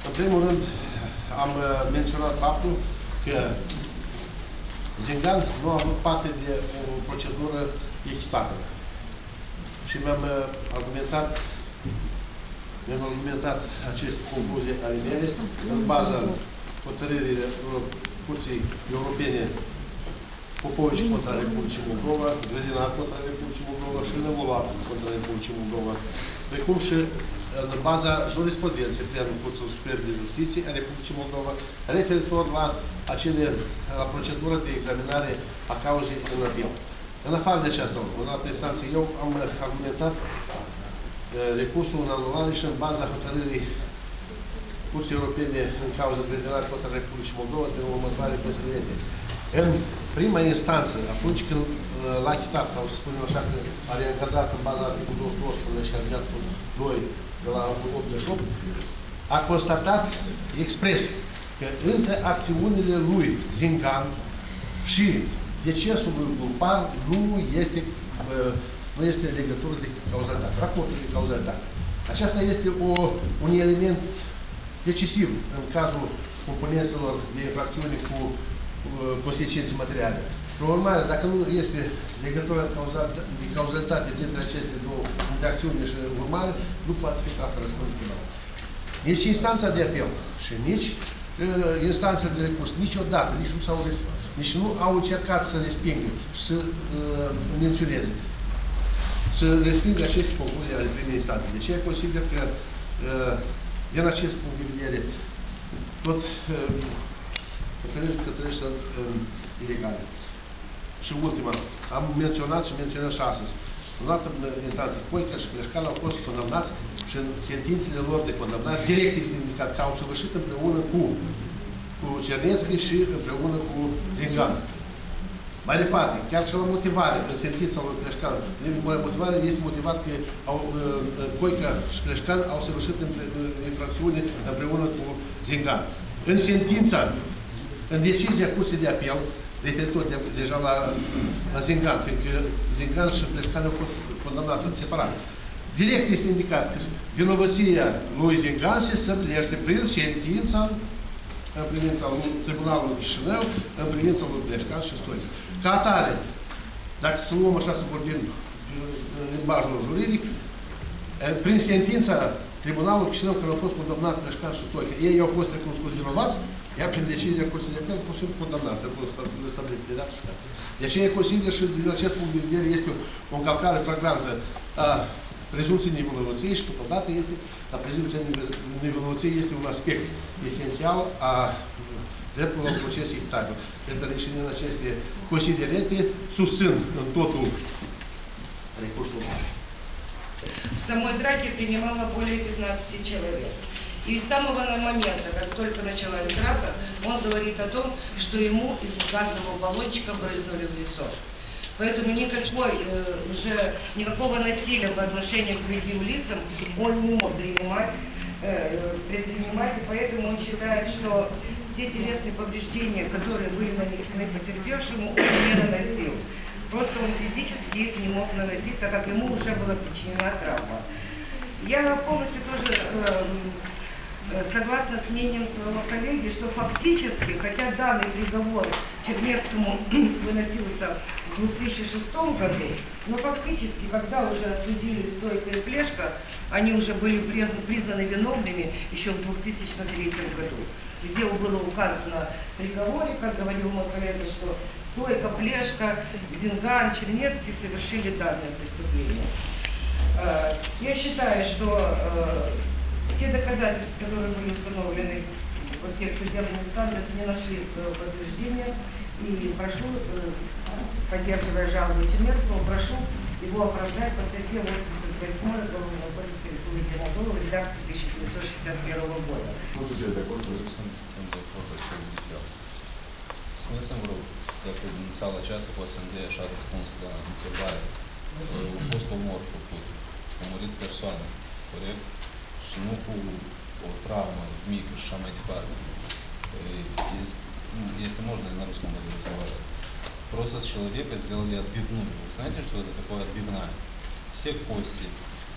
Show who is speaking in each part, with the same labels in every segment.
Speaker 1: În primul rând, am menționat faptul că Zingan nu a avut parte de o procedură echitabilă. Și mi-am argumentat aceste concluzii ale mele în baza hotărârii Curții Europene Popovici contra Republicii Moldova, Grădinar contra Republicii Moldova și Nevolat contra Republicii Moldova, precum și în baza jurisprudenței Plenului Curții Superior de Justiție a Republicii Moldova, referitor la procedură de examinare a cauzei în apel. În afară de aceasta, în altă instanță, eu am argumentat recursul în anulare și în baza hotărârii Curții Europene în cauza Grădinar contra Republicii Moldova din următoare procedurete. În prima instanță, atunci când l-a achitat, sau să spunem așa, că a reîncadrat în baza articolul 218 și alineatul 2 de la 88, a constatat expres că între acțiunile lui Zingan și decesul lui Glupar nu este legătură de cauzalitate, raportul de cauzalitate. Aceasta este un element decisiv în cazul componențelor de infracțiuni cu consecințe materiale. Prin urmare, dacă nu este legătura de cauzalitate dintre aceste două interacțiuni și urmare, nu poate fi trată răspundere penală. Nici instanța de apel și nici instanța de recurs niciodată, nici nu au încercat să respingă, să menționeze, să respingă aceste concluzii ale primei instanțe. Deci eu consider că din acest punct de vedere tot hotărârile sunt ilegale. Și ultima, am menționat și menționez și astăzi. În altă instanță, Coica și Pleșcan au fost condamnați și în sentințele lor de condamnare direct este indicat că au săvârșit împreună cu Cernețchi și împreună cu Zingan. Mai departe, chiar și la motivare, în sentința lui Pleșcan, motivarea este motivat că Coica și Pleșcan au săvârșit infracțiune împreună cu Zingan. În sentința, în decizia Curții de apel, referitor deja la Zingan, fiindcă Zingan și Pleșcan au fost condamnați în separat. Direct este indicat că vinovăția lui Zingan se stabilește prin sentința în privința Tribunalului Chișinău, în privința lui Pleșcan și Stoica. Ca atare, dacă să luăm așa să vorbim în limbajul juridic, prin sentința Tribunalului Chișinău, care au fost condamnat Pleșcan și Stoica, ei au fost recunoscuți vinovați, iar prin decizia Curții de apel au fost condamnați, au fost stabilit pedeapsă. Deci ei consider și din acest punct de vedere este o încălcare flagrantă a prezumției nevinovăției și totodată este, la prezumția nevinovăției este un aspect esențial a dreptului la proces echitabil. Pentru că și din aceste considerente susțin în totul recursul.
Speaker 2: В самой драке принимало более 15 человек. И с самого момента, как только началась драка, он говорит о том, что ему из газового баллончика брызнули в лицо. Поэтому никакого насилия по отношению к другим лицам он не мог предпринимать, и поэтому он считает, что те телесные повреждения, которые были нанесены потерпевшему, он не наносил. Просто он физически их не мог наносить, так как ему уже была причинена травма. Я полностью тоже согласна с мнением своего коллеги, что фактически, хотя данный приговор Чернецкому выносился в 2006 году, но фактически, когда уже осудили Стойка и Плешка, они уже были признаны виновными еще в 2003 году, где было указано в приговоре, как говорил мой коллега, что Стойка, Плешка, Zingan, Чернецкий совершили данное преступление. Я считаю, что те доказательства, которые были установлены во всех судебных инстанциях, не нашли своего подтверждения, и прошу, поддерживая жалобу Чернецкого, прошу его оправдать по статье 88 Уголовного кодекса Республики Молдова в редакции 1961 года.
Speaker 3: Dacă în țara aceasta cu SND așa răspuns la întrebare, a fost omor făcut, a murit persoană, corect? Și nu cu o tравма mică și așa mai departe. Если можно, я на русском буду разговаривать. Просто с человека сделали отбивную. Вы знаете, что это такое отбивная? Все кости,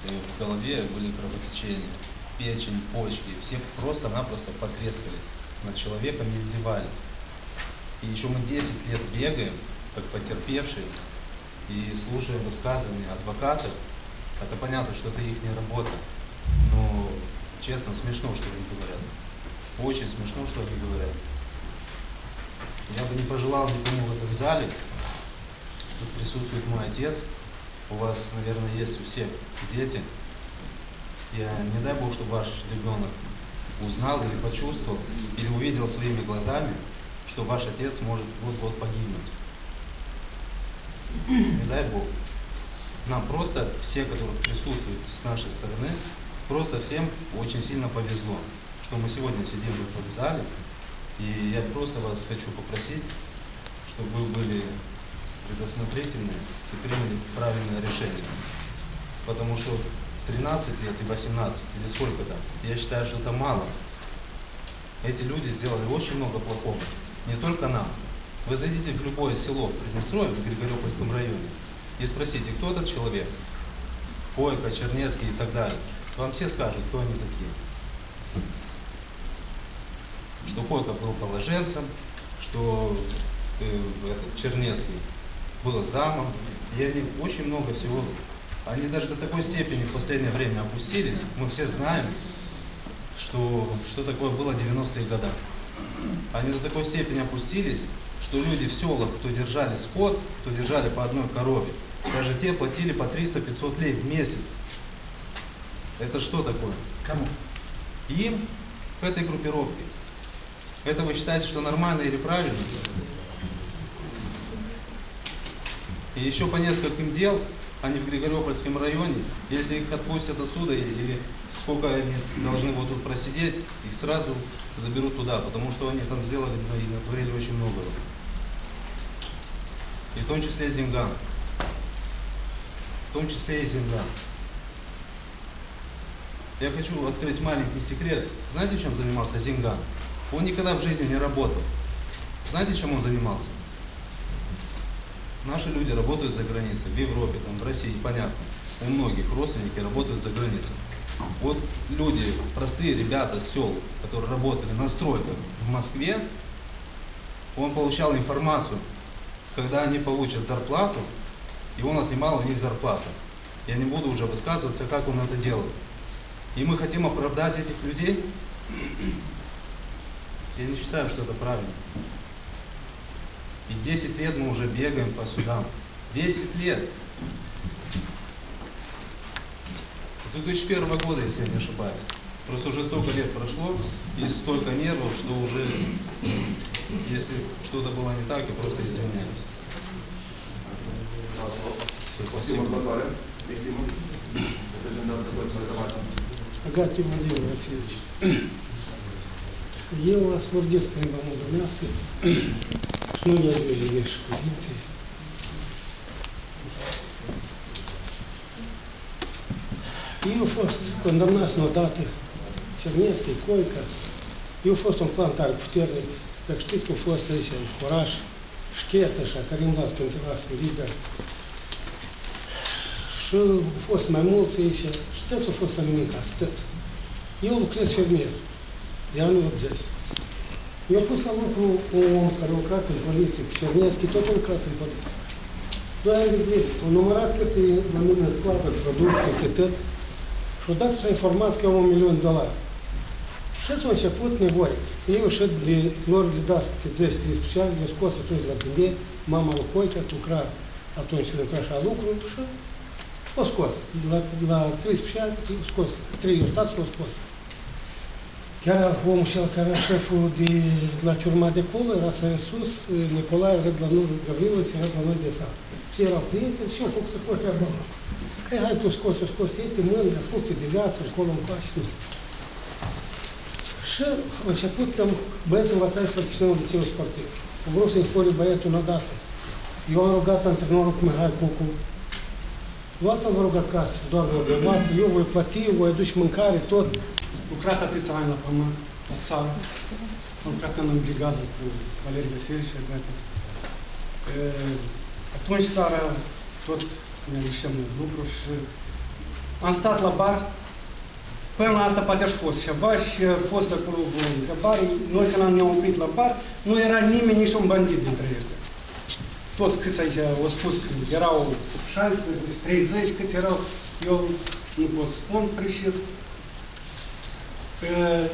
Speaker 3: в голове были кровотечения, печень, почки, все просто-напросто потрескались, над человеком и издевались. И еще мы 10 лет бегаем, как потерпевшие, и слушаем высказывания адвокатов. Это понятно, что это их не работа, но честно смешно, что они говорят. Очень смешно, что они говорят. Я бы не пожелал никому в этом зале. Тут присутствует мой отец. У вас, наверное, есть у всех дети. Я не дай Бог, чтобы ваш ребенок узнал или почувствовал, или увидел своими глазами, что ваш отец может вот-вот погибнуть. Не дай Бог. Нам просто, все, которые присутствуют с нашей стороны, просто всем очень сильно повезло, что мы сегодня сидим в этом зале. И я просто вас хочу попросить, чтобы вы были предусмотрительны и приняли правильное решение. Потому что 13 лет и 18, или сколько-то, я считаю, что это мало. Эти люди сделали очень много плохого. Не только нам. Вы зайдите в любое село в Приднестровье, в Григорьопольском районе, и спросите, кто этот человек? Койка, Чернецкий и так далее. Вам все скажут, кто они такие. Что Койка был положенцем, что Чернецкий был замом, и они очень много всего. Они даже до такой степени в последнее время опустились. Мы все знаем, что такое было в 90-е годы. Они до такой степени опустились, что люди в селах, кто держали скот, кто держали по одной корове, даже те платили по 300-500 лей в месяц. Это что такое?
Speaker 4: Кому?
Speaker 3: Им, к этой группировке. Это вы считаете, что нормально или правильно? И еще по нескольким дел, они в Григорьопольском районе, если их отпустят отсюда, или сколько они должны вот тут просидеть, их сразу заберут туда, потому что они там сделали и натворили очень много. И в том числе Зинган. В том числе и Зинган. Я хочу открыть маленький секрет. Знаете, чем занимался Зинган? Он никогда в жизни не работал. Знаете, чем он занимался? Наши люди работают за границей, в Европе, там, в России, понятно. У многих родственники работают за границей. Вот люди, простые ребята с сел, которые работали на стройках в Москве, он получал информацию, когда они получат зарплату, и он отнимал у них зарплату. Я не буду уже высказываться, как он это делал. И мы хотим оправдать этих людей. Я не считаю, что это правильно. И 10 лет мы уже бегаем по судам. 10 лет. С 2001 года, если я не ошибаюсь. Просто уже столько лет прошло, и столько нервов, что уже, если что-то было не так, я просто извиняюсь. Все, спасибо.
Speaker 4: Агатий Владимир Васильевич. Є у вас в Ординській м'ясо, шановні люди, шкодіти. Eu fost condamnați notate, Cernescu, Coica. Eu fost un plan tare puternic. Dacă știți că a fost aici în oraș, șchet așa, care îmi dați pentru astfel liber. Și au fost mai mulți aici. Știți, au fost amenicați, știți. Eu lucrez fermier, de anul 80. Eu am pus la lucru un om care a lucrat în poliție, cu Cernescu, tot a lucrat în poliție. 2 ani de zile, au numărat câte la mine în sclavă, producție, câte și au dat să informați că am $1.000.000. Și s-a început nevoie. Eu ieșit de lor de dat 10 speciali, eu scos atunci la primie, mama lui Coica, lucra atunci când intra așa lucru și o scos. La 3 speciali, scos. 3 eu stat și o scos. Chiar omul cel care era șeful de la ciurma de acolo, era să în sus, Nicolae Rădlanur Gavrilă și Rădlanur de sat. Și erau prieteni și eu făcut să scos treaba lor. Că hai tu scos, ei te mândră, fructe de viață, acolo în pași, nu. Și a început băietul învățat și la Chișinău liceul sportiv. Am vrut să-i furi băietul odată. Eu am rugat antrenorul cu Mihai Cucu. Luați-l, vă rog, acasă, doar vă bevați, eu voi plăti, voi aduci mâncare, tot. Lucrat atâția ani la pământ, la țară. Am lucrat în brigadă cu Valeri Veseli și Agate. Atunci țara tot ne ducem în lucru și am stat la bar, până la asta poate aș fost ceva și a fost acolo o întrebare. Noi când ne-am oprit la bar, nu era nimeni, nici un bandit dintre ăștia. Toți câți aici au spus că erau 16, 30, cât erau, eu nu pot spun precis.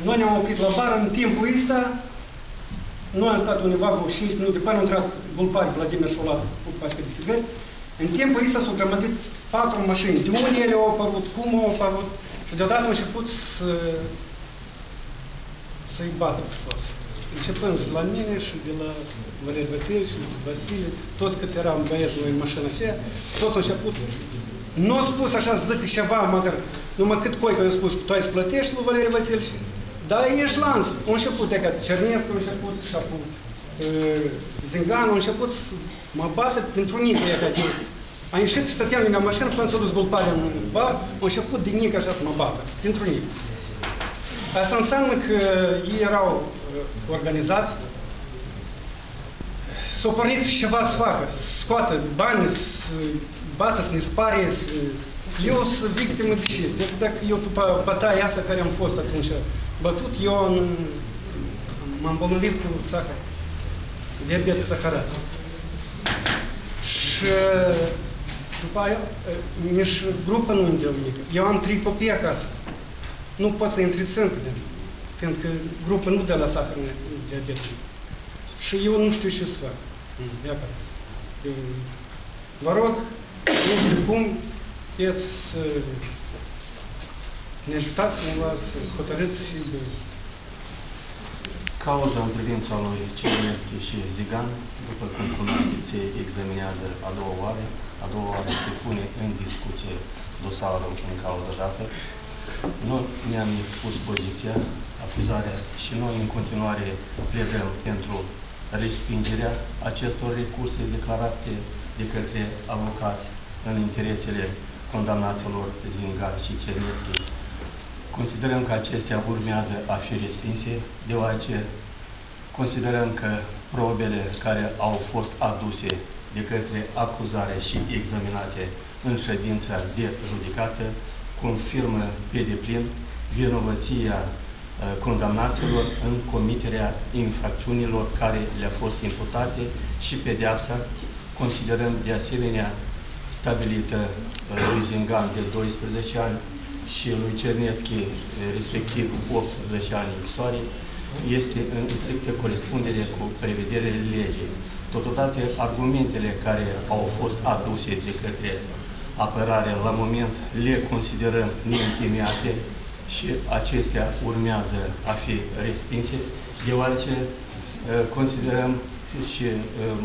Speaker 4: Noi ne-am oprit la bar în timpul ăsta, noi am stat undeva vreo 5 minute, până a intrat Bulpari, Vladimir Șolat, cu paște de țigări. În timpul ăsta s-au grămădit 4 mașini. De unde ele au apărut, cum au apărut, și deodată au început să-i bată pe toți. Începând de la mine și de la Valeriu Vasile și Vasile, toți câți eram băieți noi în mașina aceea, toți au început. Nu au spus așa să zic ceva, măcar, numai cât coi că i-au spus, tu ai să plătești lui Valeriu Vasile și... Dar ești lanț. Au început de că Cernevski, au început și acum Zingan, au început să mă bată pentru nică ea de... Am ieșit și stăteam lângă mașină, până s-a dus Bulpari în bar, au început de nică așa să mă bată, pentru nică. Asta înseamnă că ei erau organizați, s-au pornit ceva să facă, să scoată bani, să bată, să ne spare, eu sunt victimă de ce? Dacă eu după bătaia asta care am fost atunci bătut, eu m-am îmbolnăvit cu sahăr, diabet saharat. Și după aia, nici grupă nu îmi dă mică. Eu am 3 copii acasă. Nu pot să întrețin pentru că grupă nu dă la sahăr diabet. Și eu nu știu ce să fac. Vă rog, nu știu cum, să ne ajutați cumva să hotărâți și de...
Speaker 5: Cauza în privința lui Cernevski și Zigan, după cum cunoașteți, se examinează a doua oară. A doua oară se pune în discuție dosarul în cauză dată. Noi ne-am expus poziția, acuzarea și noi în continuare pledăm pentru respingerea acestor recurse declarate de către avocați în interesele condamnaților Zingan și Cernevski. Considerăm că acestea urmează a fi respinse, deoarece considerăm că probele care au fost aduse de către acuzare și examinate în ședința de judecată confirmă pe deplin vinovăția condamnaților în comiterea infracțiunilor care le-au fost imputate și pedeapsa considerăm de asemenea stabilită lui Zingan de 12 ani și lui Cernevski, respectiv 18 ani închisoare, este în strictă corespundere cu prevederile legii. Totodată, argumentele care au fost aduse de către apărare la moment le considerăm neîntemeiate și acestea urmează a fi respinse, deoarece considerăm și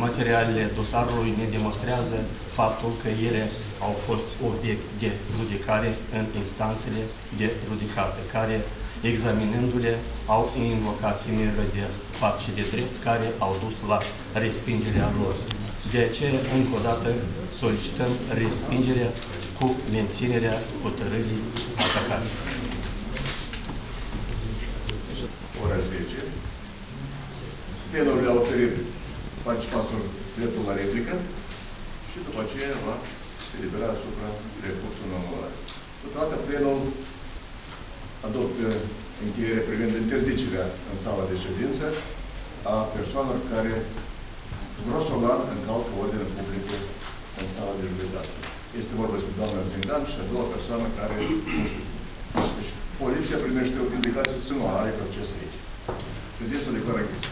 Speaker 5: materialele dosarului ne demonstrează faptul că ele au fost obiect de judecare în instanțele de judecată, care, examinându-le, au invocat temerile de fapt și de drept, care au dus la respingerea lor. De aceea, încă o dată, solicităm respingerea cu menținerea hotărârii atacate.
Speaker 1: Ora 10. Plenul le-a oferit participatul dreptul la replică și după aceea va delibera asupra recursului în anulare. Totodată, plenul adoptă încheiere privind interzicerea în sala de ședință a persoanelor care grosolan încalcă ordine publică în sala de judecată. Este vorba despre doamna Zingan și a doua persoană care deci, poliția primește o indicație să nu are proces aici. Ședința declară închis.